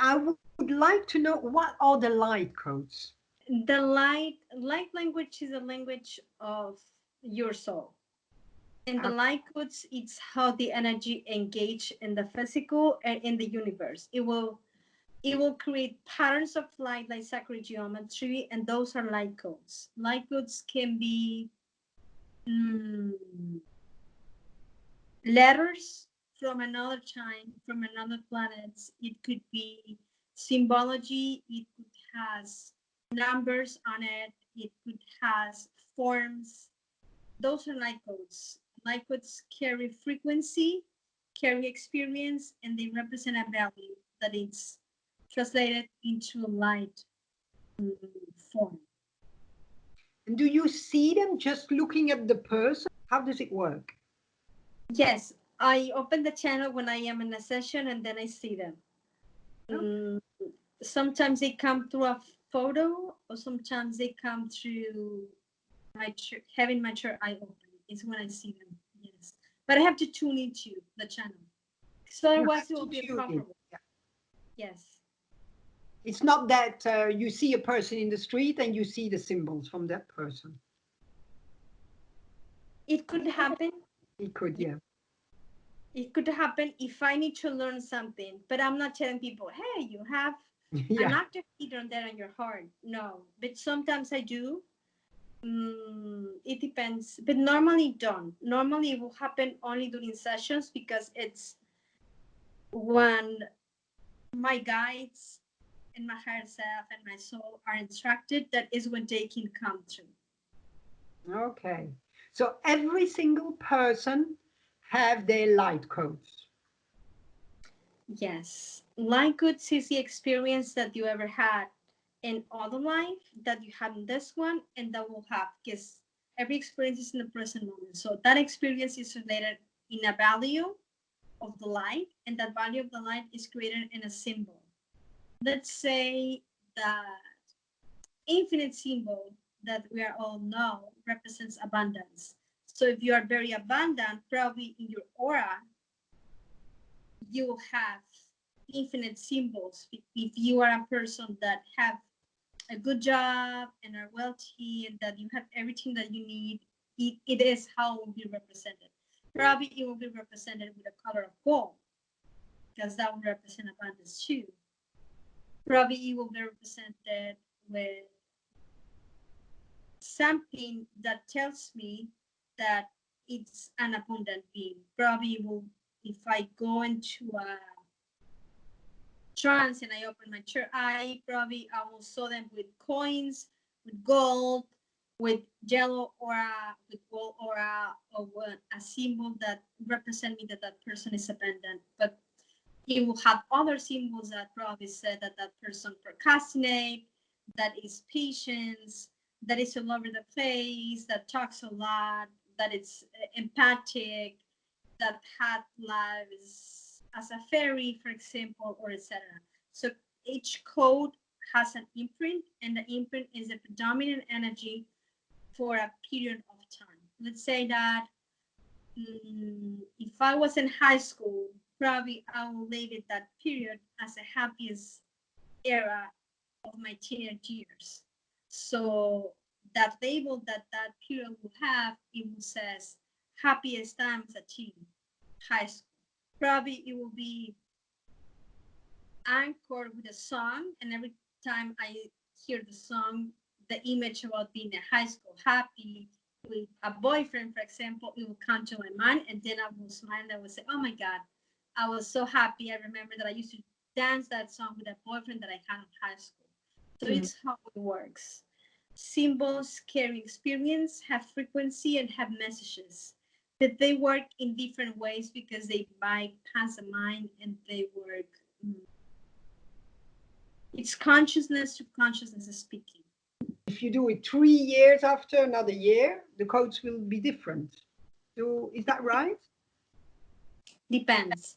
I would like to know, what are the light codes? The light language is a language of your soul. And the Uh, light codes, it's how the energy engage in the physical and in the universe. It will create patterns of light like sacred geometry, and those are light codes. Light codes can be mm, letters from another time, from another planet. It could be symbology. It could has numbers on it. It could has forms. Those are light codes. Light codes carry frequency, carry experience, and they represent a value that is translated into light form. and do you see them just looking at the person? How does it work? Yes, I open the channel when I am in a session and then I see them. Oh, Mm, Sometimes they come through a photo, or sometimes they come through having my third eye open. Is when I see them. Yes, but I have to tune into the channel, so you otherwise have it to will be tune in. uncomfortable. Yeah. Yes, It's not that you see a person in the street and you see the symbols from that person. it could happen. It could, yeah. It could happen if I need to learn something, but I'm not telling people, hey, you have an Yeah. active heater there on your heart. No, but sometimes I do. It depends, but normally don't. Normally it will happen only during sessions because it's when my guides and my higher self and my soul are instructed, that is when they can come through. Okay. So every single person have their light codes. Yes. Light goods is the experience that you ever had in other life that you had in this one and that will have, because every experience is in the present moment. So that experience is related in a value of the light, and that value of the light is created in a symbol. Let's say that infinite symbol that we are all know represents abundance. So if you are very abundant, probably in your aura, you will have infinite symbols. If you are a person that have a good job and are wealthy and that you have everything that you need, it is how it will be represented. Probably it will be represented with a color of gold, because that will represent abundance too. Probably it will be represented with something that tells me that it's an abundant being. Probably will, if I go into a trance and I open my third eye, probably I will saw them with coins, with gold, with yellow aura, with gold aura, or a symbol that represent me that that person is abundant. But it will have other symbols that probably said that that person procrastinate, that is patience, that is all over the place, that talks a lot, that it's empathic, that had lives as a fairy, for example, or etc. So each code has an imprint, and the imprint is a predominant energy for a period of time. Let's say that if I was in high school, probably I will label that period as the happiest era of my teenage years. So that label that that period will have, it will says happiest time as a teen, high school. Probably it will be anchored with a song, and every time I hear the song, the image about being in high school, happy with a boyfriend, for example, it will come to my mind, and then I will smile and I will say, "Oh my God, I was so happy. I remember that I used to dance that song with a boyfriend that I had in high school." So Mhm. it's how it works. Symbols carry experience, have frequency, and have messages. But they work in different ways because they bypass the mind and they work. mm, It's consciousness to consciousness speaking. If you do it 3 years after another year, the codes will be different. So is that right? Depends.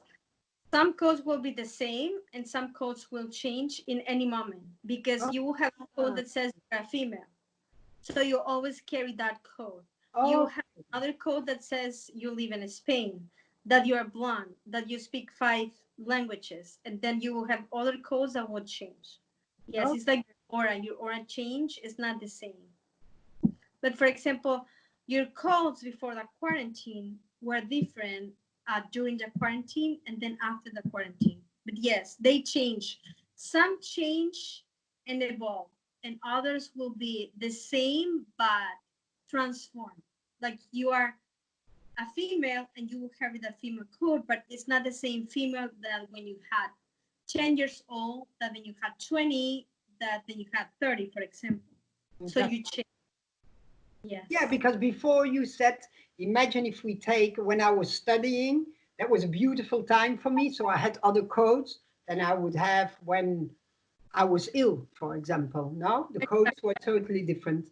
Some codes will be the same and some codes will change in any moment because Oh, you will have a code that says you're a female. So you always carry that code. You oh, have another code that says you live in Spain, that you are blonde, that you speak five languages, and then you will have other codes that will change. Yes, Oh, it's like your aura change is not the same. But for example, your codes before the quarantine were different during the quarantine and then after the quarantine. But yes, they change. Some change and evolve, and others will be the same but transformed. Like you are a female and you will carry the female code, but it's not the same female that when you had 10 years old, that when you had 20, that when you had 30, for example. So that's you change. Yes. yeah, because before you said, imagine if we take when I was studying, that was a beautiful time for me. So I had other codes than I would have when I was ill, for example. No, the codes were totally different.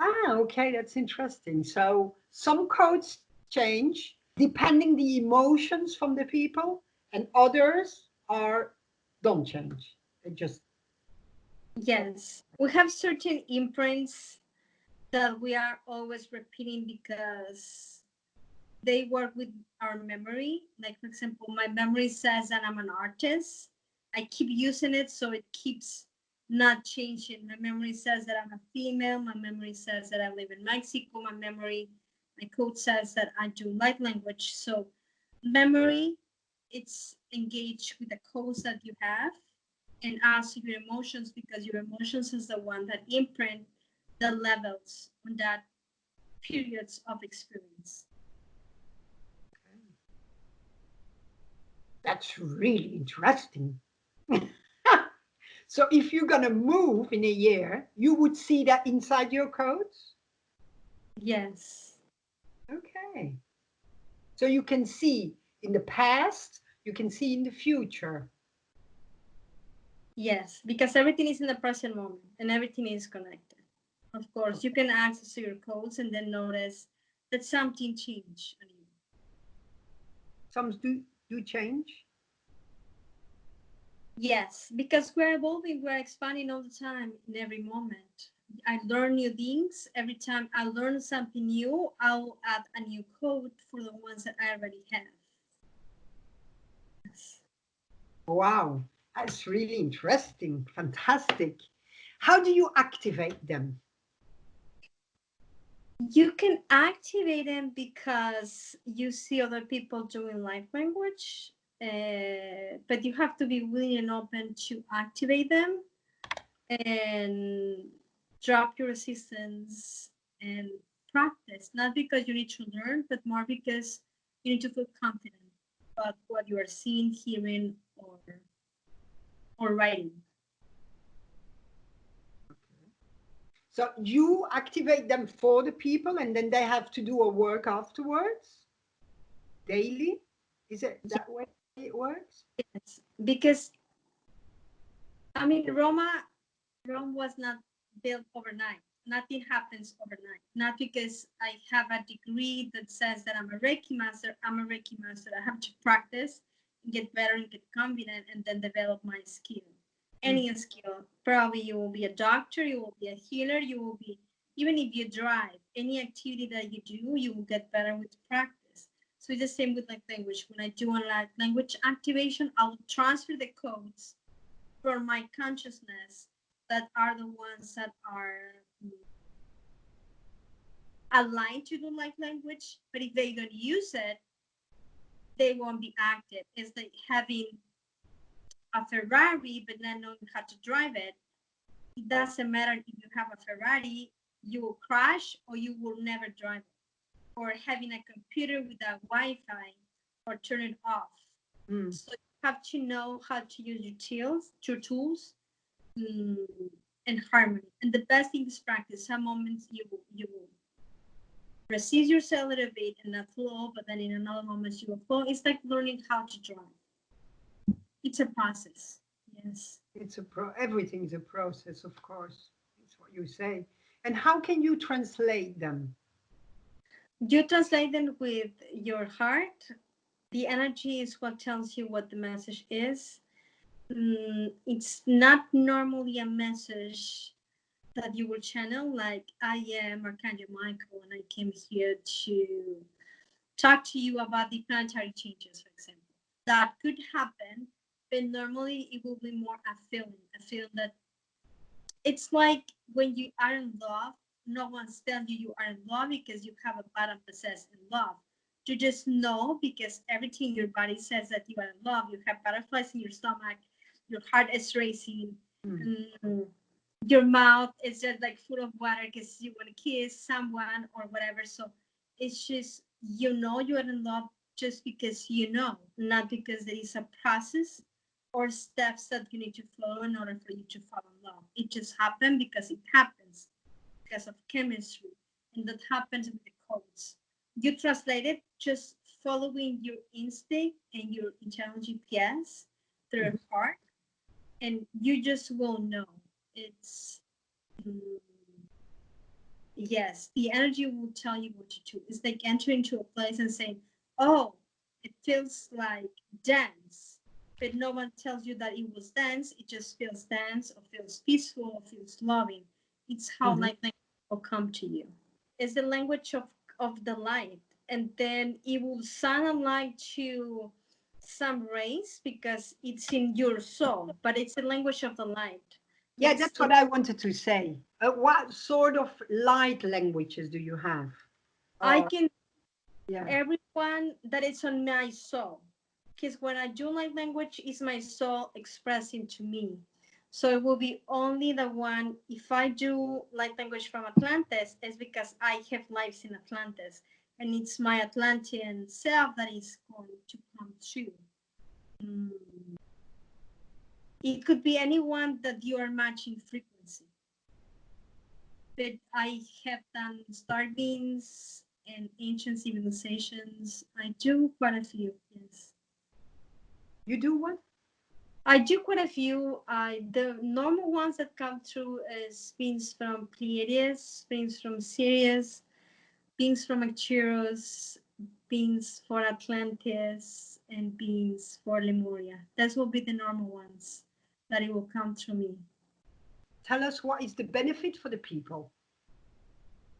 Ah, okay, that's interesting. So some codes change depending the emotions from the people, and others are don't change. They just Yes. We have certain imprints that we are always repeating because they work with our memory. Like, for example, my memory says that I'm an artist. I keep using it, so it keeps not changing. My memory says that I'm a female. My memory says that I live in Mexico. My code says that I do light language. So, memory, it's engaged with the codes that you have, and also your emotions, because your emotions is the one that imprint the levels on that periods of experience. that's really interesting. So if you're gonna move in a year, you would see that inside your codes? Yes. Okay. So you can see in the past, you can see in the future. Yes, because everything is in the present moment and everything is connected. Of course, you can access your codes and then notice that something changed on you. Some do change. Yes, because we're evolving, we're expanding all the time in every moment. I learn new things. Every time I learn something new, I'll add a new code for the ones that I already have. Yes. Wow, that's really interesting. Fantastic. How do you activate them? You can activate them because you see other people doing light language, but you have to be willing and open to activate them and drop your resistance and practice. Not because you need to learn, but more because you need to feel confident about what you are seeing, hearing, or writing. So you activate them for the people and then they have to do a work afterwards, daily? Is it that way it works? Yes, because I mean, Rome was not built overnight. Nothing happens overnight. Not because I have a degree that says that I'm a Reiki master. I'm a Reiki master. I have to practice, get better, and get confident, and then develop my skill. Any skill. Probably you will be a doctor, you will be a healer, you will be, even if you drive, any activity that you do, you will get better with practice. So it's the same with like language. When I do a language activation, I'll transfer the codes for my consciousness that are the ones that are aligned to the light language, but if they don't use it, they won't be active. It's like having a Ferrari but not knowing how to drive it. It doesn't matter if you have a Ferrari, you will crash or you will never drive it. Or having a computer without Wi-Fi or turn it off. Mm. So you have to know how to use your tools, and harmony. And the best thing is practice. Some moments you will resist yourself a little bit and not flow, but then in another moment you will flow. It's like learning how to drive. It's a process. Yes. It's everything is a process, of course. It's what you say. And how can you translate them? You translate them with your heart. The energy is what tells you what the message is. It's not normally a message that you will channel, like I am Archangel Michael and I came here to talk to you about the planetary changes, for example. that could happen, but normally it will be more a feeling that it's like when you are in love, no one's telling you you are in love because you have a button that says in love. You just know because everything in your body says that you are in love. You have butterflies in your stomach, your heart is racing, mm, your mouth is just like full of water because you want to kiss someone or whatever. So it's just, you know, you are in love just because you know, not because there is a process or steps that you need to follow in order for you to fall in love. It just happened because it happens, because of chemistry, and that happens with the codes. You translate it just following your instinct and your internal GPS through your heart, and you just will know. It's mm, yes, the energy will tell you what to do. It's like entering into a place and saying, "Oh, it feels like dance," but no one tells you that it was dance. It just feels dance, or feels peaceful, or feels loving. It's how Mm-hmm. like will come to you. It's the language of the light, and then it will sound like to some race because it's in your soul, but it's the language of the light. Yeah, It's that's what I wanted to say. What sort of light languages do you have? I Or can yeah. everyone that is on my soul, because when I do light language, is my soul expressing to me. So it will be only the one. If I do light language from Atlantis, it's because I have lives in Atlantis, and it's my Atlantean self that is going to come true. Mm. It could be anyone that you are matching frequency. But I have done star beings and ancient civilizations. I do quite a few, yes. You do what? I do quite a few. The normal ones that come through is beings from Pleiades, beings from Sirius, beings from Arcturus, beings for Atlantis, and beings for Lemuria. Those will be the normal ones that it will come through me. Tell us what is the benefit for the people.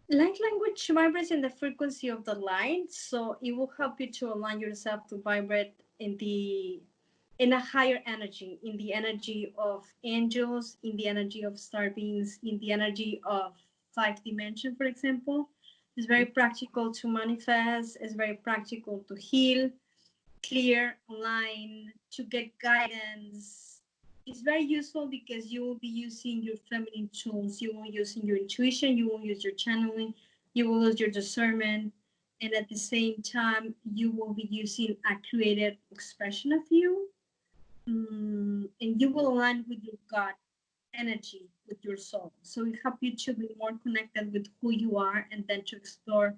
Light language vibrates in the frequency of the light, so it will help you to align yourself to vibrate in a higher energy, in the energy of angels, in the energy of star beings, in the energy of 5 dimension, for example. It's very practical to manifest, it's very practical to heal, clear, align, to get guidance. It's very useful because you will be using your feminine tools. You will be using your intuition, you will use your channeling, you will use your discernment, and at the same time, you will be using a creative expression of you. And you will align with your God energy, with your soul. So it helps you to be more connected with who you are and then to explore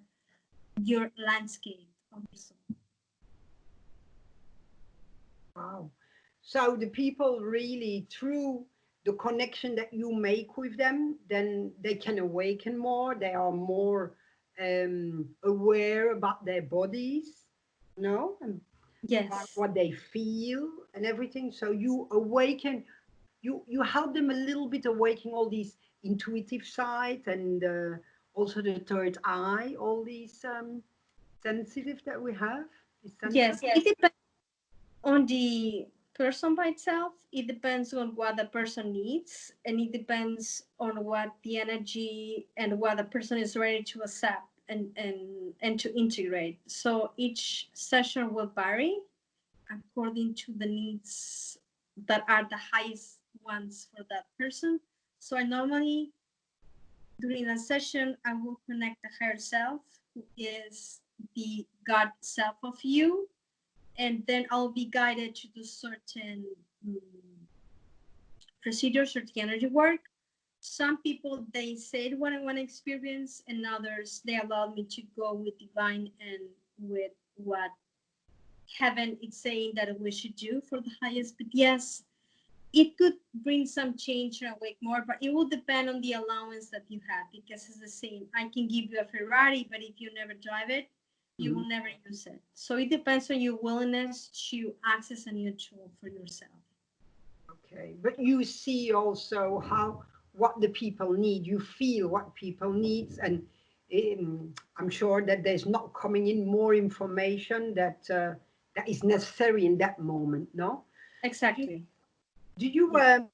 your landscape of your soul. Wow. So the people really, through the connection that you make with them, then they can awaken more. They are more aware about their bodies, and about Yes. what they feel and everything. So you awaken, you help them a little bit awaken all these intuitive side and also the third eye, all these sensitive that we have, these sensors. Yes, it depends on the person by itself. It depends on what the person needs, and it depends on what the energy and what the person is ready to accept and to integrate. So each session will vary according to the needs that are the highest ones for that person. So I normally during a session I will connect the higher self, who is the God self of you, and then I'll be guided to do certain procedures or the energy work. Some people they said what I want to experience, and others they allowed me to go with divine and with what heaven is saying that we should do for the highest. But yes, it could bring some change or awake more, but it will depend on the allowance that you have because it's the same. I can give you a Ferrari, but if you never drive it, you Mhm. will never use it. So it depends on your willingness to access a new tool for yourself. Okay, but you see also how what the people need. You feel what people needs, and I'm sure that there's not coming in more information that that is necessary in that moment, no? Exactly. Do you Yeah.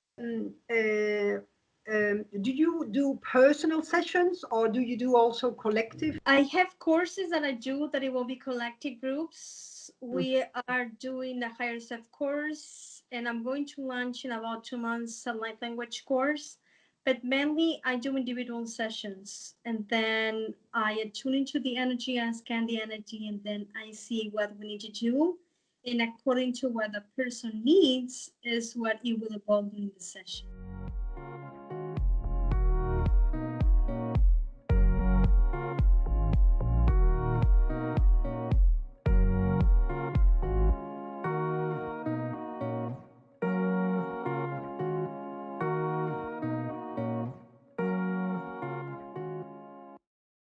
do you do personal sessions or do you do also collective? I have courses that I do that it will be collective groups. Mm. We are doing the higher self course, and I'm going to launch in about 2 months a light language course. But mainly, I do individual sessions, and then I attune into the energy, I scan the energy, and then I see what we need to do. And according to what the person needs, is what it will evolve during the session.